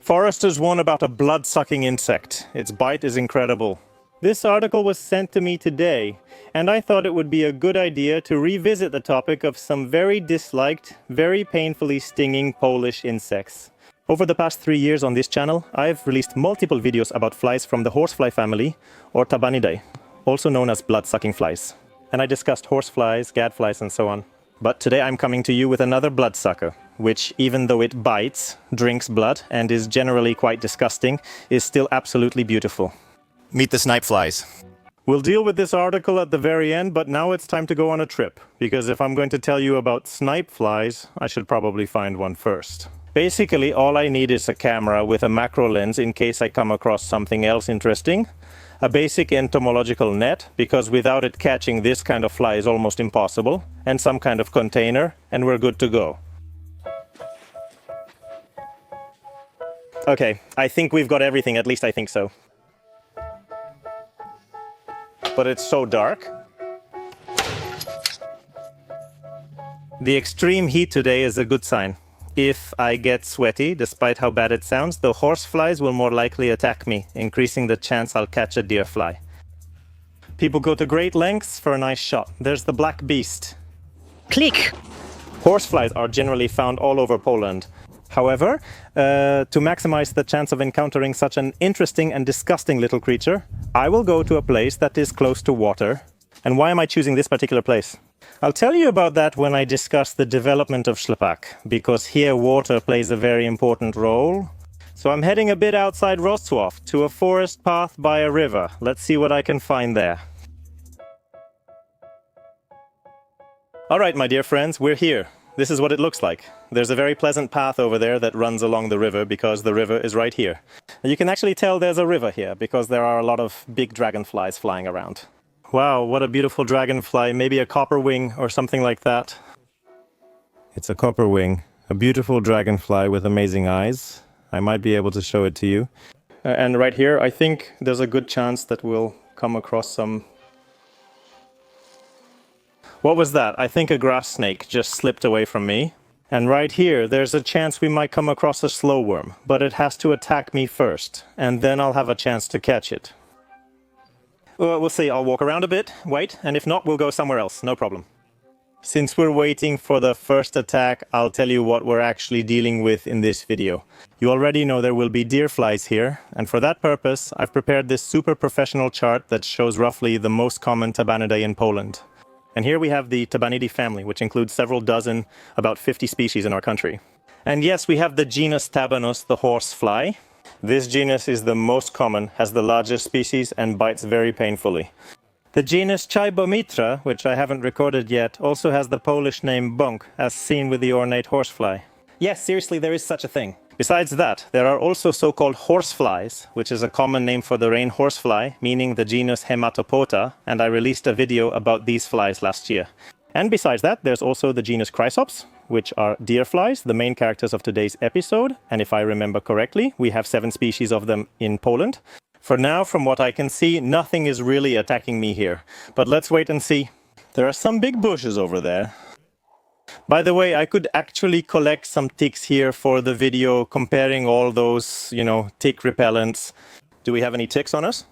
Forrester's one about a blood-sucking insect. Its bite is incredible. This article was sent to me today, and I thought it would be a good idea to revisit the topic of some very disliked, very painfully stinging Polish insects. Over the past 3 years on this channel, I've released multiple videos about flies from the horsefly family, or Tabanidae, also known as blood-sucking flies. And I discussed horseflies, gadflies, and so on. But today I'm coming to you with another bloodsucker, which, even though it bites, drinks blood, and is generally quite disgusting, is still absolutely beautiful. Meet the snipe flies. We'll deal with this article at the very end, but now it's time to go on a trip, because if I'm going to tell you about snipe flies, I should probably find one first. Basically, all I need is a camera with a macro lens in case I come across something else interesting, a basic entomological net, because without it catching this kind of fly is almost impossible, and some kind of container, and we're good to go. Okay, I think we've got everything, at least I think so. But it's so dark. The extreme heat today is a good sign. If I get sweaty, despite how bad it sounds, the horseflies will more likely attack me, increasing the chance I'll catch a deer fly. People go to great lengths for a nice shot. There's the black beast. Click! Horseflies are generally found all over Poland. However, to maximize the chance of encountering such an interesting and disgusting little creature, I will go to a place that is close to water. And why am I choosing this particular place? I'll tell you about that when I discuss the development of Ślepak, because here water plays a very important role. So I'm heading a bit outside Wrocław to a forest path by a river. Let's see what I can find there. All right, my dear friends, we're here. This is what it looks like. There's a very pleasant path over there that runs along the river because the river is right here. You can actually tell there's a river here because there are a lot of big dragonflies flying around. Wow, what a beautiful dragonfly, maybe a copperwing or something like that. It's a copperwing, a beautiful dragonfly with amazing eyes. I might be able to show it to you. And right here, I think there's a good chance that we'll come across some... What was that? I think a grass snake just slipped away from me. And right here, there's a chance we might come across a slowworm, but it has to attack me first, and then I'll have a chance to catch it. We'll see, I'll walk around a bit, wait, and if not, we'll go somewhere else, no problem. Since we're waiting for the first attack, I'll tell you what we're actually dealing with in this video. You already know there will be deer flies here, and for that purpose, I've prepared this super professional chart that shows roughly the most common Tabanidae in Poland. And here we have the Tabanidae family, which includes several dozen, about 50 species in our country. And yes, we have the genus Tabanus, the horsefly. This genus is the most common, has the largest species, and bites very painfully. The genus Chibomitra, which I haven't recorded yet, also has the Polish name bąk, as seen with the ornate horsefly. Yes, seriously, there is such a thing. Besides that, there are also so-called horseflies, which is a common name for the rain horsefly, meaning the genus Hematopota, and I released a video about these flies last year. And besides that, there's also the genus Chrysops, which are deer flies, the main characters of today's episode, and if I remember correctly, we have 7 species of them in Poland. For now, from what I can see, nothing is really attacking me here, but let's wait and see. There are some big bushes over there. By the way, I could actually collect some ticks here for the video comparing all those, tick repellents. Do we have any ticks on us?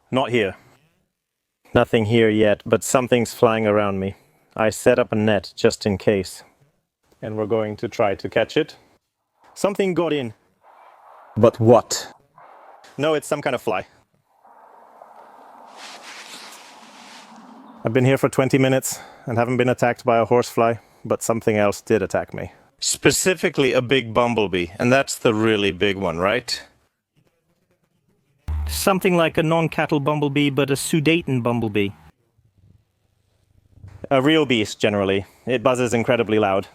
Not here. Nothing here yet, but something's flying around me. I set up a net just in case. And we're going to try to catch it. Something got in. But what? No, it's some kind of fly. I've been here for 20 minutes and haven't been attacked by a horsefly, but something else did attack me. Specifically a big bumblebee, and that's the really big one, right? Something like a non-cattle bumblebee, but a Sudeten bumblebee. A real beast, generally. It buzzes incredibly loud.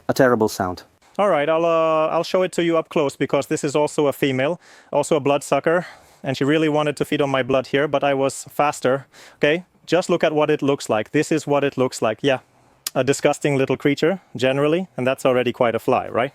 A terrible sound. All right, I'll show it to you up close because this is also a female, also a bloodsucker, and she really wanted to feed on my blood here, but I was faster. Okay, just look at what it looks like. This is what it looks like. Yeah, a disgusting little creature, generally, and that's already quite a fly, right?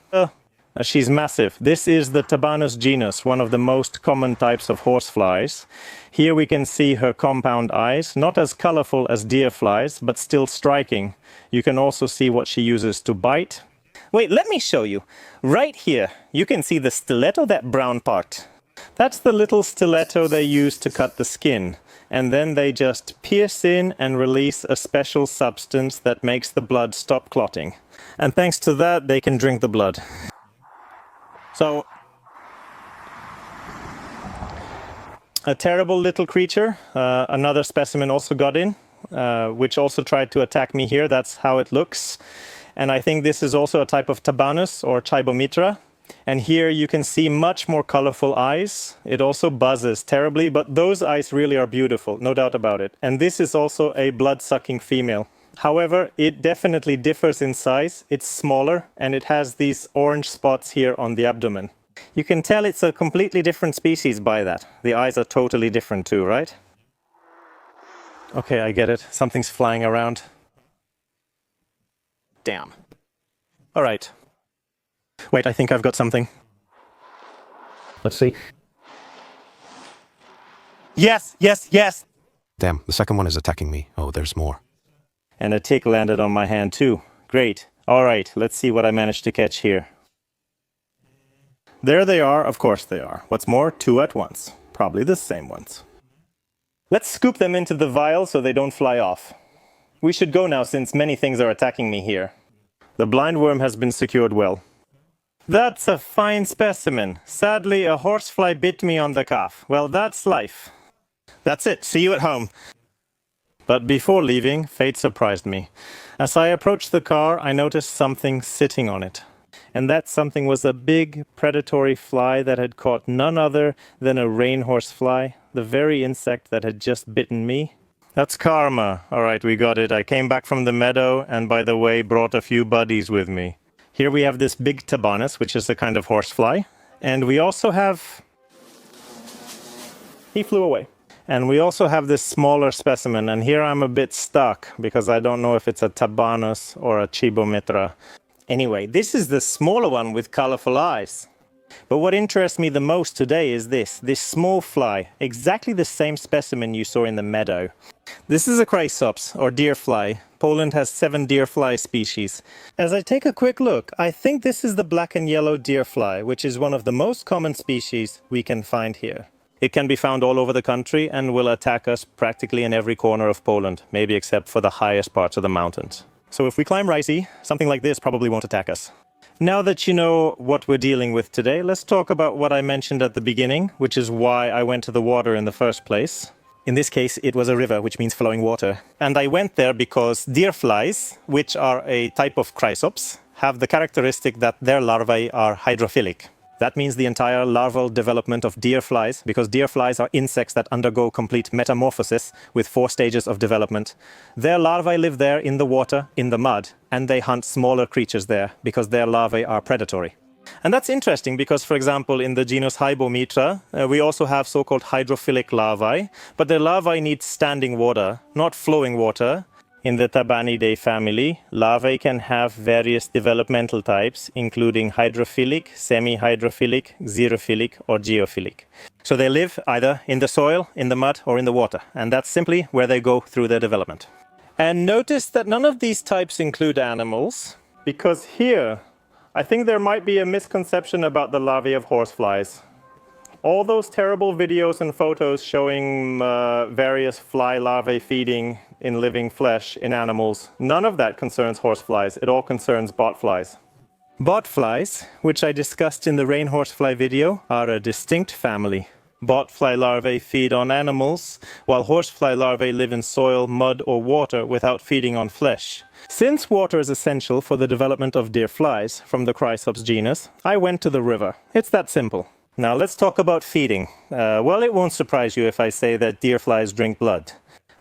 She's massive. This is the Tabanus genus, one of the most common types of horseflies. Here we can see her compound eyes, not as colorful as deer flies, but still striking. You can also see what she uses to bite. Wait, let me show you. Right here, you can see the stiletto, that brown part. That's the little stiletto they use to cut the skin. And then they just pierce in and release a special substance that makes the blood stop clotting. And thanks to that, they can drink the blood. So, a terrible little creature. Another specimen also got in, which also tried to attack me here. That's how it looks. And I think this is also a type of Tabanus or Chibomitra. And here you can see much more colorful eyes. It also buzzes terribly, but those eyes really are beautiful, no doubt about it. And this is also a blood-sucking female. However, it definitely differs in size. It's smaller, and it has these orange spots here on the abdomen. You can tell it's a completely different species by that. The eyes are totally different too, right? Okay, I get it. Something's flying around. Damn. All right. Wait, I think I've got something. Let's see. Yes, yes, yes! Damn, the second one is attacking me. Oh, there's more. And a tick landed on my hand too. Great. All right, let's see what I managed to catch here. There they are, of course they are. What's more, 2 at once. Probably the same ones. Let's scoop them into the vial so they don't fly off. We should go now since many things are attacking me here. The blind worm has been secured well. That's a fine specimen. Sadly, a horsefly bit me on the calf. Well, that's life. That's it. See you at home. But before leaving, fate surprised me. As I approached the car, I noticed something sitting on it. And that something was a big predatory fly that had caught none other than a rain horsefly, the very insect that had just bitten me. That's karma. All right, we got it. I came back from the meadow and, by the way, brought a few buddies with me. Here we have this big Tabanus, which is a kind of horsefly. And we also have... He flew away. And we also have this smaller specimen, and here I'm a bit stuck because I don't know if it's a Tabanus or a Chibomitra. Anyway, this is the smaller one with colorful eyes. But what interests me the most today is this small fly, exactly the same specimen you saw in the meadow. This is a chrysops, or deer fly. Poland has 7 deer fly species. As I take a quick look, I think this is the black and yellow deer fly, which is one of the most common species we can find here. It can be found all over the country and will attack us practically in every corner of Poland, maybe except for the highest parts of the mountains. So if we climb risey, something like this probably won't attack us. Now that you know what we're dealing with today, let's talk about what I mentioned at the beginning, which is why I went to the water in the first place. In this case, it was a river, which means flowing water. And I went there because deer flies, which are a type of chrysops, have the characteristic that their larvae are hydrophilic. That means the entire larval development of deer flies, because deer flies are insects that undergo complete metamorphosis with 4 stages of development. Their larvae live there in the water, in the mud, and they hunt smaller creatures there because their larvae are predatory. And that's interesting because, for example, in the genus Chibomitra, we also have so-called hydrophilic larvae, but their larvae need standing water, not flowing water. In the Tabanidae family, larvae can have various developmental types, including hydrophilic, semi-hydrophilic, xerophilic, or geophilic. So they live either in the soil, in the mud, or in the water, and that's simply where they go through their development. And notice that none of these types include animals, because here, I think there might be a misconception about the larvae of horseflies. All those terrible videos and photos showing various fly larvae feeding in living flesh in animals, none of that concerns horseflies. It all concerns botflies. Botflies, which I discussed in the rain horsefly video, are a distinct family. Botfly larvae feed on animals, while horsefly larvae live in soil, mud, or water without feeding on flesh. Since water is essential for the development of deer flies from the chrysops genus, I went to the river. It's that simple. Now let's talk about feeding. Well, it won't surprise you if I say that deer flies drink blood.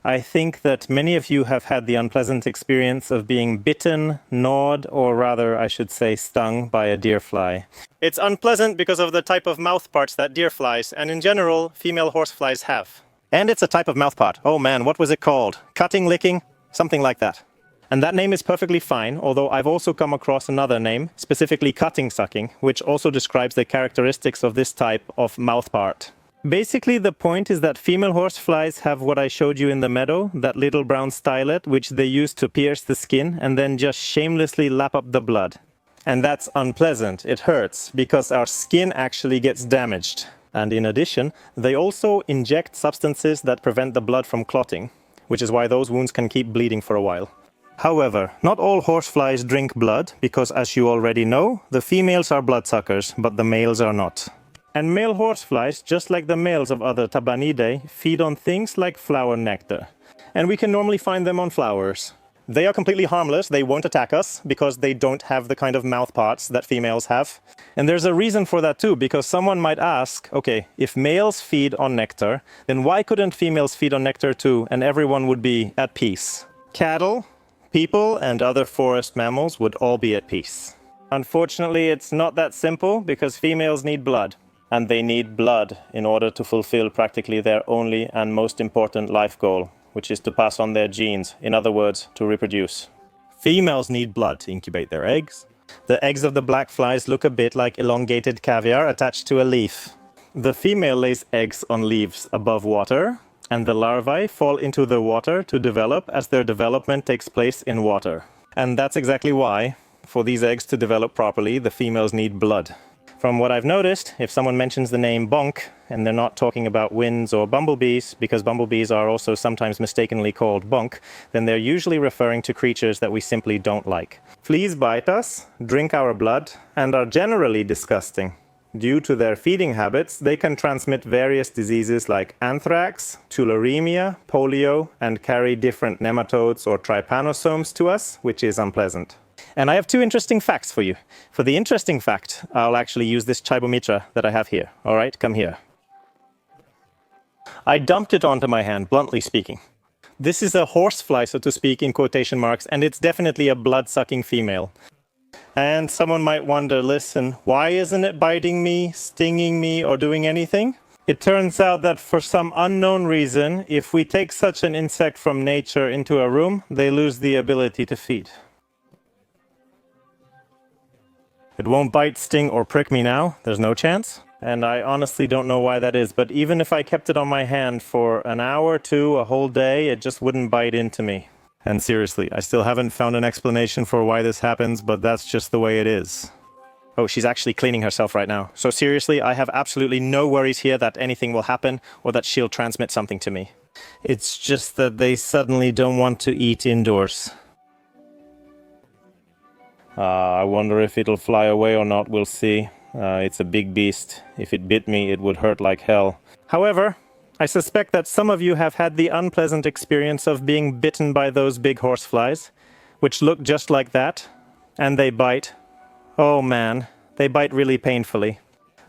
I think that many of you have had the unpleasant experience of being bitten, gnawed, or rather, I should say, stung by a deer fly. It's unpleasant because of the type of mouth parts that deer flies, and in general, female horseflies have. And it's a type of mouth part. Oh man, what was it called? Cutting, licking? Something like that. And that name is perfectly fine, although I've also come across another name, specifically cutting sucking, which also describes the characteristics of this type of mouthpart. Basically, the point is that female horseflies have what I showed you in the meadow, that little brown stylet, which they use to pierce the skin and then just shamelessly lap up the blood. And that's unpleasant. It hurts because our skin actually gets damaged. And in addition, they also inject substances that prevent the blood from clotting, which is why those wounds can keep bleeding for a while. However, not all horseflies drink blood, because as you already know, the females are bloodsuckers, but the males are not. And male horseflies, just like the males of other Tabanidae, feed on things like flower nectar. And we can normally find them on flowers. They are completely harmless, they won't attack us, because they don't have the kind of mouth parts that females have. And there's a reason for that too, because someone might ask, okay, if males feed on nectar, then why couldn't females feed on nectar too, and everyone would be at peace? Cattle, people, and other forest mammals would all be at peace. Unfortunately, it's not that simple, because females need blood. And they need blood in order to fulfill practically their only and most important life goal, which is to pass on their genes, in other words, to reproduce. Females need blood to incubate their eggs. The eggs of the black flies look a bit like elongated caviar attached to a leaf. The female lays eggs on leaves above water, and the larvae fall into the water to develop as their development takes place in water. And that's exactly why, for these eggs to develop properly, the females need blood. From what I've noticed, if someone mentions the name bonk, and they're not talking about winds or bumblebees, because bumblebees are also sometimes mistakenly called bonk, then they're usually referring to creatures that we simply don't like. Fleas bite us, drink our blood, and are generally disgusting. Due to their feeding habits, they can transmit various diseases like anthrax, tularemia, polio, and carry different nematodes or trypanosomes to us, which is unpleasant. And I have two interesting facts for you. For the interesting fact, I'll actually use this Chibomitra that I have here. All right, come here. I dumped it onto my hand, bluntly speaking. This is a horsefly, so to speak, in quotation marks, and it's definitely a blood-sucking female. And someone might wonder, listen, why isn't it biting me, stinging me, or doing anything? It turns out that for some unknown reason, if we take such an insect from nature into a room, they lose the ability to feed. It won't bite, sting, or prick me now. There's no chance. And I honestly don't know why that is. But even if I kept it on my hand for an hour, two, a whole day, it just wouldn't bite into me. And seriously, I still haven't found an explanation for why this happens, but that's just the way it is. Oh, she's actually cleaning herself right now. So seriously, I have absolutely no worries here that anything will happen or that she'll transmit something to me. It's just that they suddenly don't want to eat indoors. I wonder if it'll fly away or not, we'll see. It's a big beast. If it bit me, it would hurt like hell. However, I suspect that some of you have had the unpleasant experience of being bitten by those big horseflies, which look just like that, and they bite. Oh man, they bite really painfully.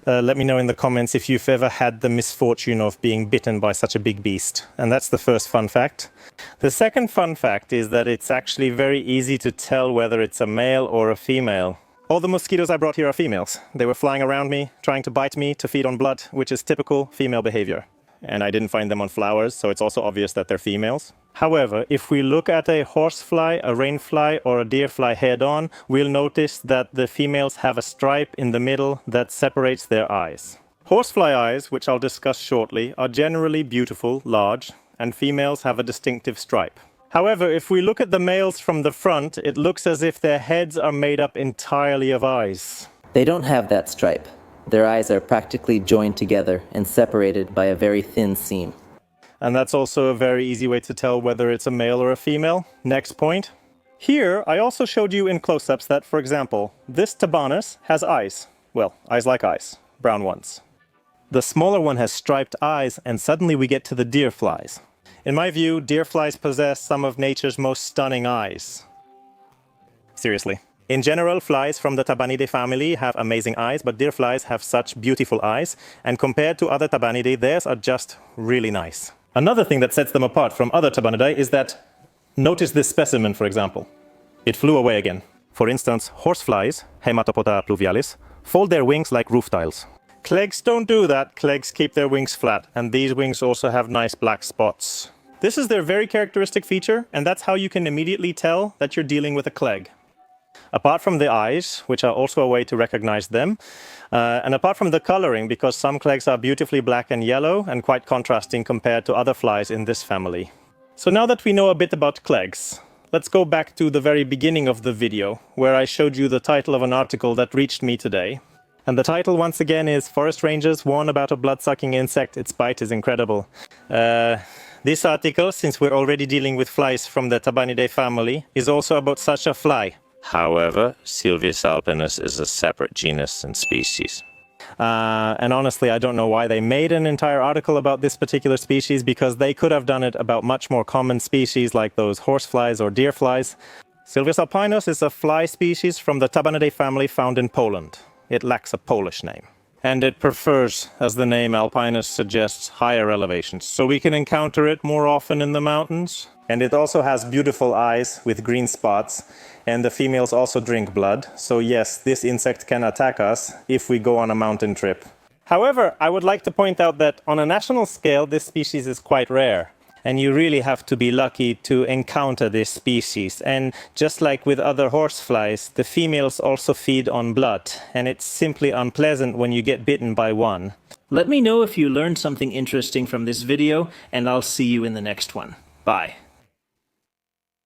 Let me know in the comments if you've ever had the misfortune of being bitten by such a big beast. And that's the first fun fact. The second fun fact is that it's actually very easy to tell whether it's a male or a female. All the mosquitoes I brought here are females. They were flying around me, trying to bite me to feed on blood, which is typical female behavior. And I didn't find them on flowers, so it's also obvious that they're females. However, if we look at a horsefly, a rainfly, or a deerfly head-on, we'll notice that the females have a stripe in the middle that separates their eyes. Horsefly eyes, which I'll discuss shortly, are generally beautiful, large, and females have a distinctive stripe. However, if we look at the males from the front, it looks as if their heads are made up entirely of eyes. They don't have that stripe. Their eyes are practically joined together and separated by a very thin seam. And that's also a very easy way to tell whether it's a male or a female. Next point. Here, I also showed you in close-ups that, for example, this Tabanus has eyes. Well, eyes like eyes. Brown ones. The smaller one has striped eyes, and suddenly we get to the deer flies. In my view, deer flies possess some of nature's most stunning eyes. Seriously. In general, flies from the Tabanidae family have amazing eyes, but deer flies have such beautiful eyes, and compared to other Tabanidae, theirs are just really nice. Another thing that sets them apart from other Tabanidae is that, notice this specimen, for example. It flew away again. For instance, horseflies, Hematopoda pluvialis, fold their wings like roof tiles. Clegs don't do that. Clegs keep their wings flat, and these wings also have nice black spots. This is their very characteristic feature, and that's how you can immediately tell that you're dealing with a clegg. Apart from the eyes, which are also a way to recognize them, and apart from the coloring, because some cleggs are beautifully black and yellow and quite contrasting compared to other flies in this family. So now that we know a bit about cleggs, let's go back to the very beginning of the video, where I showed you the title of an article that reached me today. And the title, once again, is Forest Rangers Warn About a Blood-Sucking Insect. Its bite is incredible. This article, since we're already dealing with flies from the Tabanidae family, is also about such a fly. However, Sylvius alpinus is a separate genus and species. And honestly, I don't know why they made an entire article about this particular species, because they could have done it about much more common species like those horseflies or deer flies. Sylvius alpinus is a fly species from the Tabanidae family found in Poland. It lacks a Polish name. And it prefers, as the name alpinus suggests, higher elevations. So we can encounter it more often in the mountains. And it also has beautiful eyes with green spots. And the females also drink blood. So yes, this insect can attack us if we go on a mountain trip. However, I would like to point out that on a national scale, this species is quite rare. And you really have to be lucky to encounter this species. And just like with other horseflies, the females also feed on blood. And it's simply unpleasant when you get bitten by one. Let me know if you learned something interesting from this video, and I'll see you in the next one. Bye.